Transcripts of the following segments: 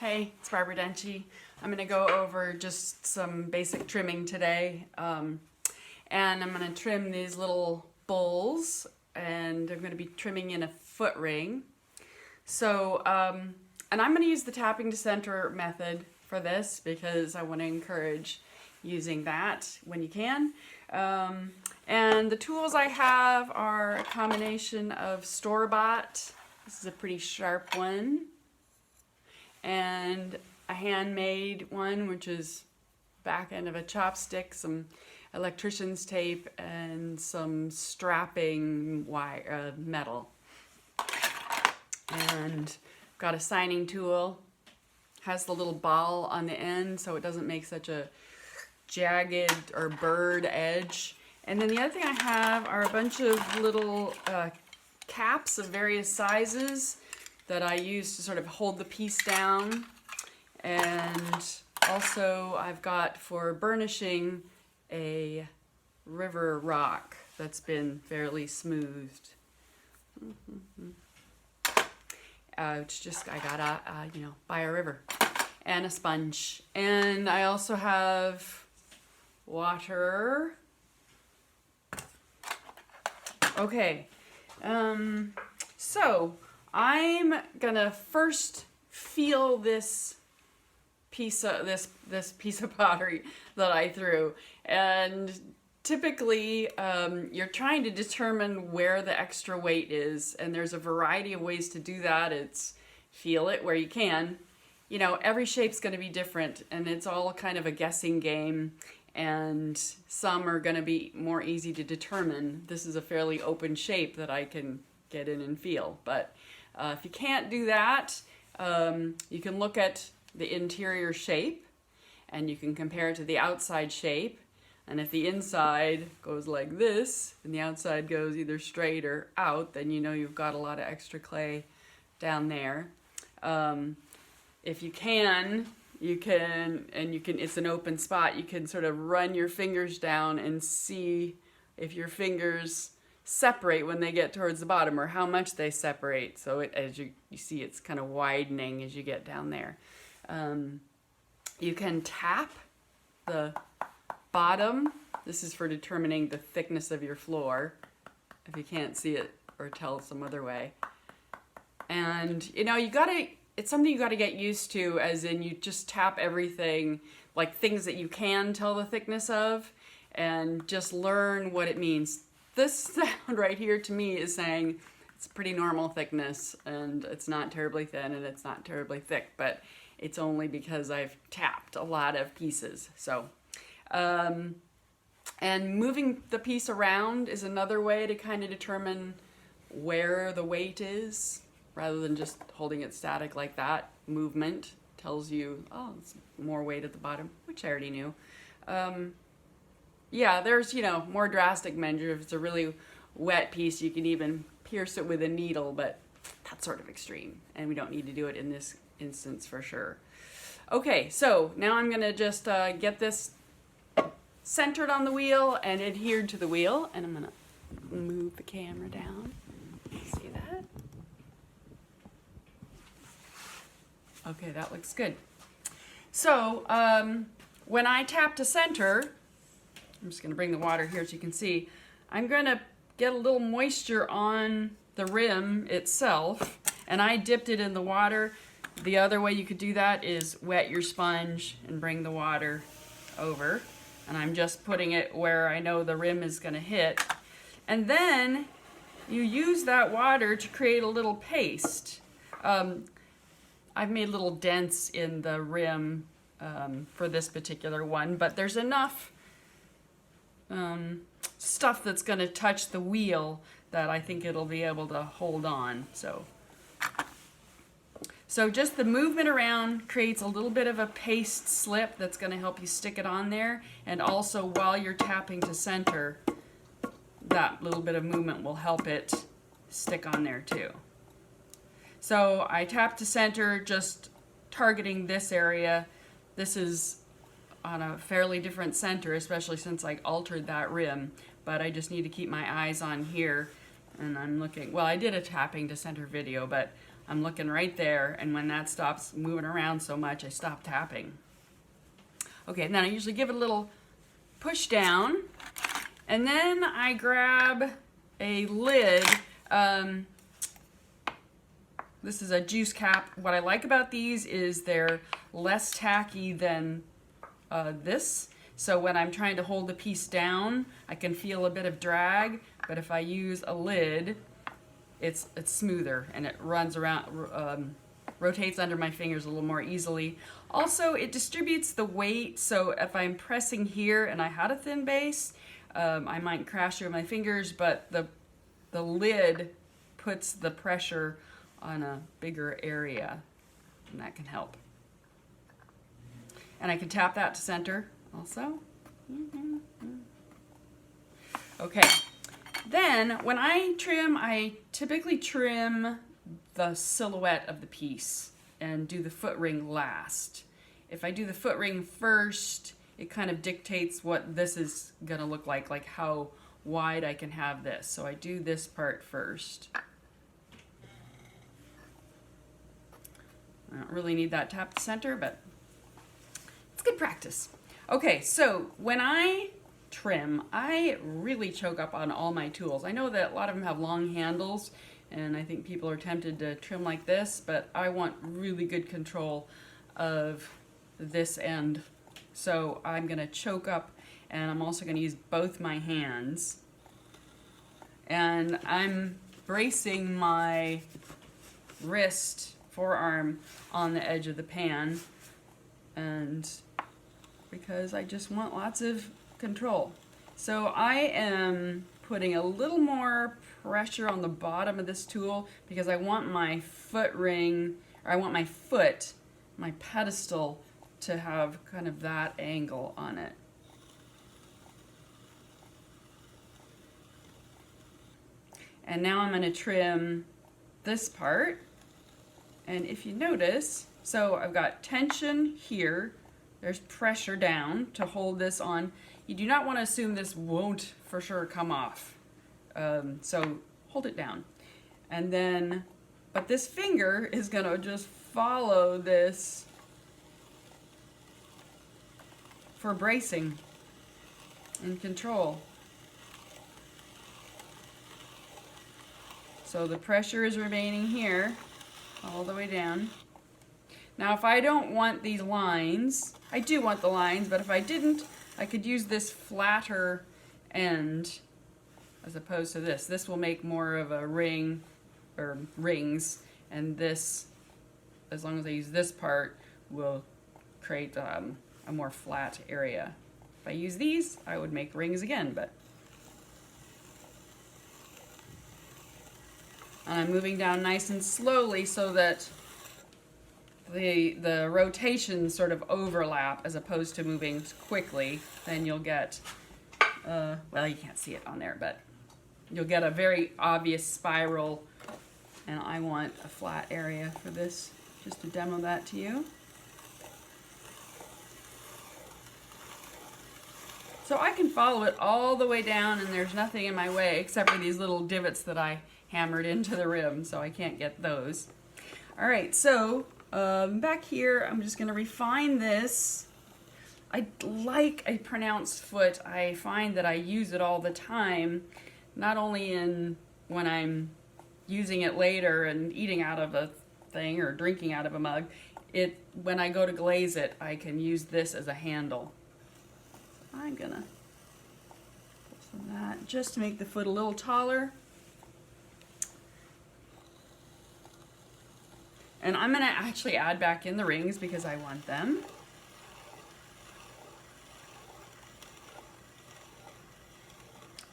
Hey, it's Barbara Denchi. I'm going to go over just some basic trimming today. And I'm going to trim these little bowls, and I'm going to be trimming in a foot ring. So, and I'm going to use the tapping to center method for this because I want to encourage using that when you can. And the tools I have are a combination of store-bought. This is a pretty sharp one. And a handmade one, which is back end of a chopstick, some electrician's tape, and some strapping wire, metal. And got a signing tool. Has the little ball on the end so it doesn't make such a jagged or burred edge. And then the other thing I have are a bunch of little caps of various sizes that I use to sort of hold the piece down. And also I've got for burnishing a river rock that's been fairly smoothed. It's just, I got by a river, and a sponge. And I also have water. Okay, so I'm gonna first feel this piece of this piece of pottery that I threw, and typically you're trying to determine where the extra weight is, and there's a variety of ways to do that. It's feel it where you can. You know, every shape's going to be different, and it's all kind of a guessing game, and some are going to be more easy to determine. This is a fairly open shape that I can get in and feel, but if you can't do that, you can look at the interior shape and you can compare it to the outside shape. And if the inside goes like this and the outside goes either straight or out, then you know you've got a lot of extra clay down there. If you can, it's an open spot, you can sort of run your fingers down and see if your fingers separate when they get towards the bottom, or how much they separate. So as you see, it's kind of widening as you get down there. You can tap the bottom. This is for determining the thickness of your floor, if you can't see it or tell some other way. And you know, it's something you gotta get used to, as in you just tap everything, like things that you can tell the thickness of, and just learn what it means. This sound right here to me is saying it's pretty normal thickness, and it's not terribly thin and it's not terribly thick, but it's only because I've tapped a lot of pieces. So, and moving the piece around is another way to kind of determine where the weight is, rather than just holding it static like that. Movement tells you, oh, it's more weight at the bottom, which I already knew. Yeah, there's, more drastic measures. If it's a really wet piece, you can even pierce it with a needle, but that's sort of extreme, and we don't need to do it in this instance for sure. Okay, so now I'm gonna just get this centered on the wheel and adhered to the wheel, and I'm gonna move the camera down. See that? Okay, that looks good. So when I tap to center, I'm just gonna bring the water here so you can see, I'm gonna get a little moisture on the rim itself, and I dipped it in the water. The other way you could do that is wet your sponge and bring the water over. And I'm just putting it where I know the rim is going to hit. And then you use that water to create a little paste. I've made little dents in the rim for this particular one, but there's enough stuff that's going to touch the wheel that I think it'll be able to hold on. So just the movement around creates a little bit of a paste slip that's going to help you stick it on there, and also while you're tapping to center, that little bit of movement will help it stick on there too. So I tap to center, just targeting this area. This is on a fairly different center, especially since I altered that rim, but I just need to keep my eyes on here. And I'm looking, well, I did a tapping to center video, but I'm looking right there, and when that stops moving around so much, I stop tapping. Okay, and then I usually give it a little push down, and then I grab a lid. This is a juice cap. What I like about these is they're less tacky than this. So when I'm trying to hold the piece down, I can feel a bit of drag, but if I use a lid, it's smoother and it runs around, rotates under my fingers a little more easily. Also, it distributes the weight, so if I'm pressing here and I had a thin base, I might crash through my fingers, but the lid puts the pressure on a bigger area, and that can help. And I can tap that to center also. Okay, then when I trim, I typically trim the silhouette of the piece and do the foot ring last. If I do the foot ring first, it kind of dictates what this is gonna look like how wide I can have this. So I do this part first. I don't really need that tap to center, but it's good practice. Okay, so when I trim, I really choke up on all my tools. I know that a lot of them have long handles, and I think people are tempted to trim like this, but I want really good control of this end. So I'm gonna choke up, and I'm also gonna use both my hands. And I'm bracing my wrist, forearm on the edge of the pan, and because I just want lots of control. So I am putting a little more pressure on the bottom of this tool because I want my foot ring, or I want my foot, my pedestal, to have kind of that angle on it. And now I'm going to trim this part. And if you notice, so I've got tension here, there's pressure down to hold this on. You do not want to assume this won't for sure come off. So hold it down. And then, but this finger is going to just follow this for bracing and control. So the pressure is remaining here all the way down. Now if I don't want these lines, I do want the lines, but if I didn't, I could use this flatter end as opposed to this. This will make more of a ring or rings, and this, as long as I use this part, will create a more flat area. If I use these, I would make rings again, but and I'm moving down nice and slowly so that the rotations sort of overlap as opposed to moving quickly. Then you'll get, well, you can't see it on there, but you'll get a very obvious spiral, and I want a flat area for this, just to demo that to you. So I can follow it all the way down, and there's nothing in my way except for these little divots that I hammered into the rim, so I can't get those. All right, so back here, I'm just gonna refine this. I like a pronounced foot. I find that I use it all the time, not only in when I'm using it later and eating out of a thing or drinking out of a mug. When I go to glaze it, I can use this as a handle. I'm gonna pull some of that just to make the foot a little taller. And I'm gonna actually add back in the rings because I want them.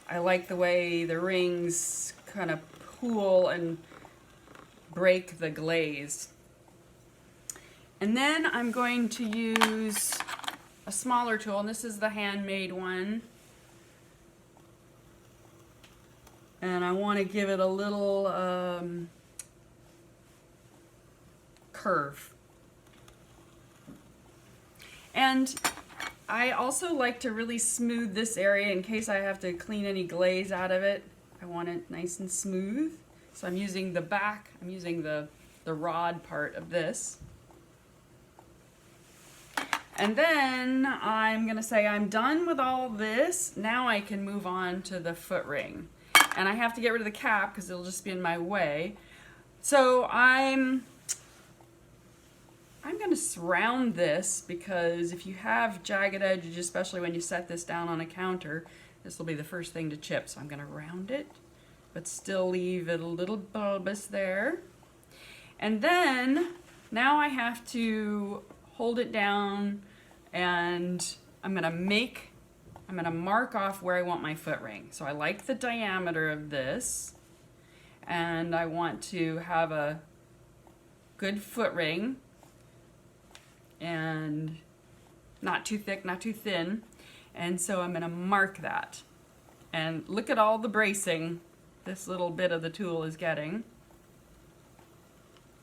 I like the way the rings kind of pool and break the glaze. And then I'm going to use a smaller tool, and this is the handmade one. And I want to give it a little curve. And I also like to really smooth this area in case I have to clean any glaze out of it. I want it nice and smooth. So I'm using the back, I'm using the the rod part of this. And then I'm gonna say I'm done with all this. Now I can move on to the foot ring. And I have to get rid of the cap because it'll just be in my way. So I'm gonna surround this because if you have jagged edges, especially when you set this down on a counter, this will be the first thing to chip. So I'm gonna round it, but still leave it a little bulbous there. And then now I have to hold it down and I'm gonna mark off where I want my foot ring. So I like the diameter of this and I want to have a good foot ring and not too thick, not too thin. And so I'm gonna mark that. And look at all the bracing this little bit of the tool is getting.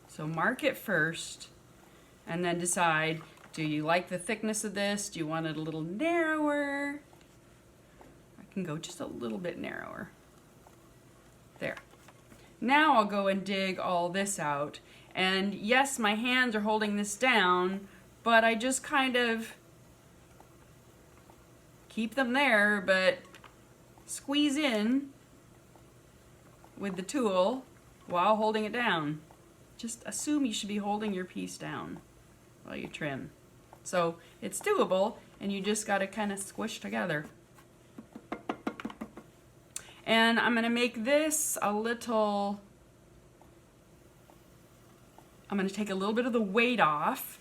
So mark it first and then decide, do you like the thickness of this? Do you want it a little narrower? I can go just a little bit narrower. There. Now I'll go and dig all this out. And yes, my hands are holding this down, but I just kind of keep them there, but squeeze in with the tool while holding it down. Just assume you should be holding your piece down while you trim. So it's doable, and you just got to kind of squish together. And I'm going to make this I'm going to take a little bit of the weight off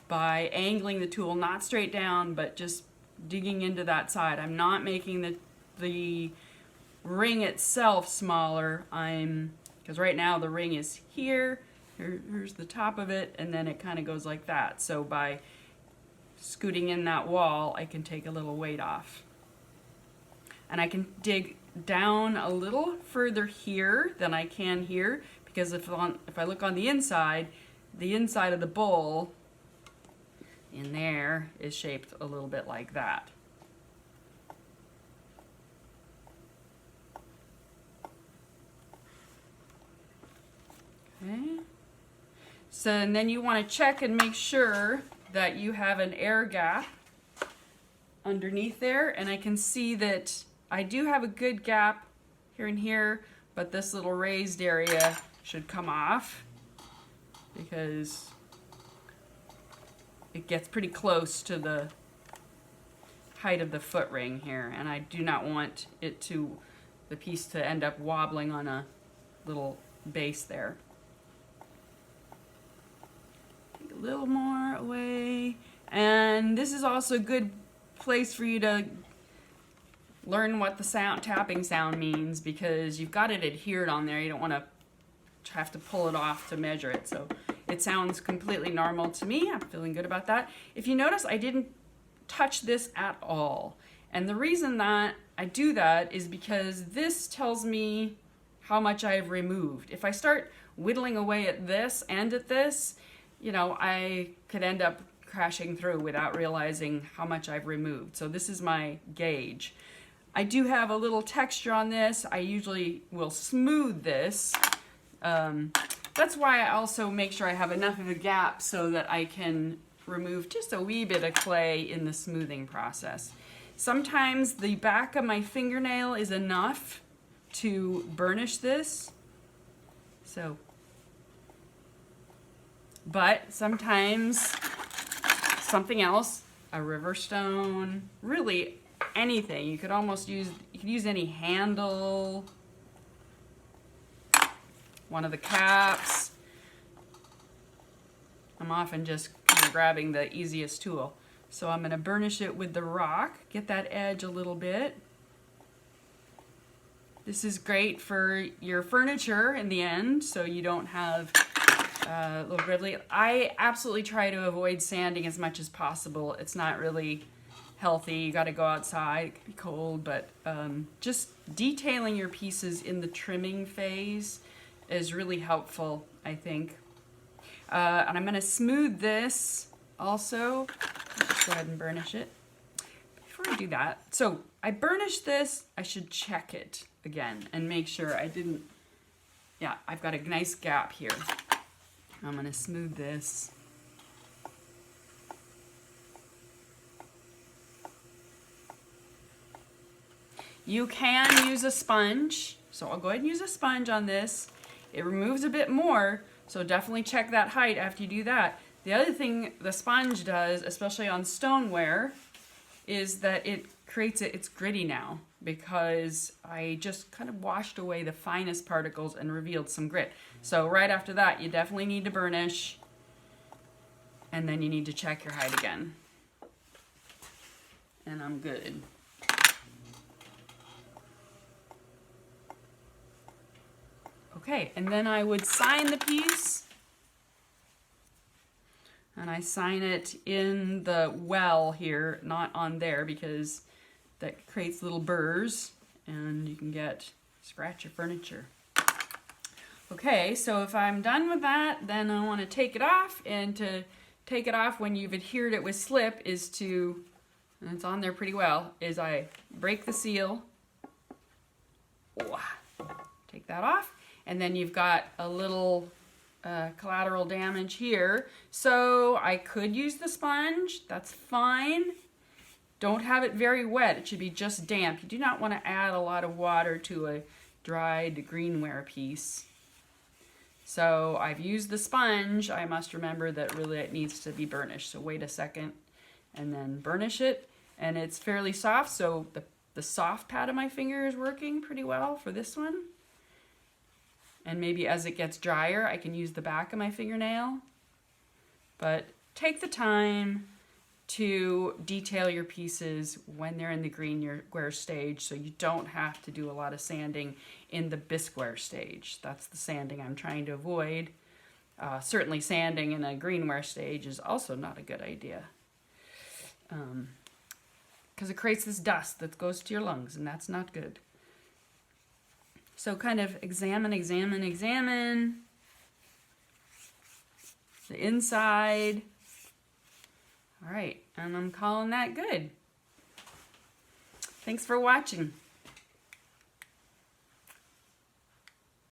by angling the tool, not straight down, but just digging into that side. I'm not making the ring itself smaller. Because right now the ring is here. Here's the top of it, and then it kind of goes like that. So by scooting in that wall, I can take a little weight off. And I can dig down a little further here than I can here, because if I look on the inside of the bowl in there is shaped a little bit like that. Okay. So and then you want to check and make sure that you have an air gap underneath there, and I can see that I do have a good gap here and here, but this little raised area should come off because it gets pretty close to the height of the foot ring here, and I do not want the piece to end up wobbling on a little base there. Take a little more away, and this is also a good place for you to learn what the tapping sound means, because you've got it adhered on there. You don't want to have to pull it off to measure it. So it sounds completely normal to me. I'm feeling good about that. If you notice, I didn't touch this at all. And the reason that I do that is because this tells me how much I've removed. If I start whittling away at this and at this, you know, I could end up crashing through without realizing how much I've removed. So this is my gauge. I do have a little texture on this. I usually will smooth this. That's why I also make sure I have enough of a gap so that I can remove just a wee bit of clay in the smoothing process. Sometimes the back of my fingernail is enough to burnish this. But sometimes something else, a river stone, really anything. You could use any handle, one of the caps. I'm often just kind of grabbing the easiest tool. So I'm going to burnish it with the rock, get that edge a little bit. This is great for your furniture in the end, so you don't have little gribbly. I absolutely try to avoid sanding as much as possible. It's not really healthy. You got to go outside. It can be cold, but just detailing your pieces in the trimming phase is really helpful, I think. And I'm going to smooth this also. Let's go ahead and burnish it. Before I do that, so I burnished this. I should check it again and make sure I didn't. Yeah, I've got a nice gap here. I'm going to smooth this. You can use a sponge, so I'll go ahead and use a sponge on this. It removes a bit more, so definitely check that height after you do that. The other thing the sponge does, especially on stoneware, is that it creates it's gritty now because I just kind of washed away the finest particles and revealed some grit. So right after that, you definitely need to burnish, and then you need to check your height again. And I'm good. Okay, and then I would sign the piece, and I sign it in the well here, not on there, because that creates little burrs and you can scratch your furniture. Okay, so if I'm done with that, then I want to take it off, and to take it off when you've adhered it with slip is to, and it's on there pretty well, is I break the seal, take that off, and then you've got a little collateral damage here. So I could use the sponge, that's fine. Don't have it very wet, it should be just damp. You do not want to add a lot of water to a dried greenware piece. So I've used the sponge. I must remember that really it needs to be burnished. So wait a second and then burnish it. And it's fairly soft, so the soft pad of my finger is working pretty well for this one. And maybe as it gets drier, I can use the back of my fingernail. But take the time to detail your pieces when they're in the greenware stage, so you don't have to do a lot of sanding in the bisqueware stage. That's the sanding I'm trying to avoid. Certainly sanding in a greenware stage is also not a good idea, because it creates this dust that goes to your lungs, and that's not good. So kind of examine the inside. All right, and I'm calling that good. Thanks for watching.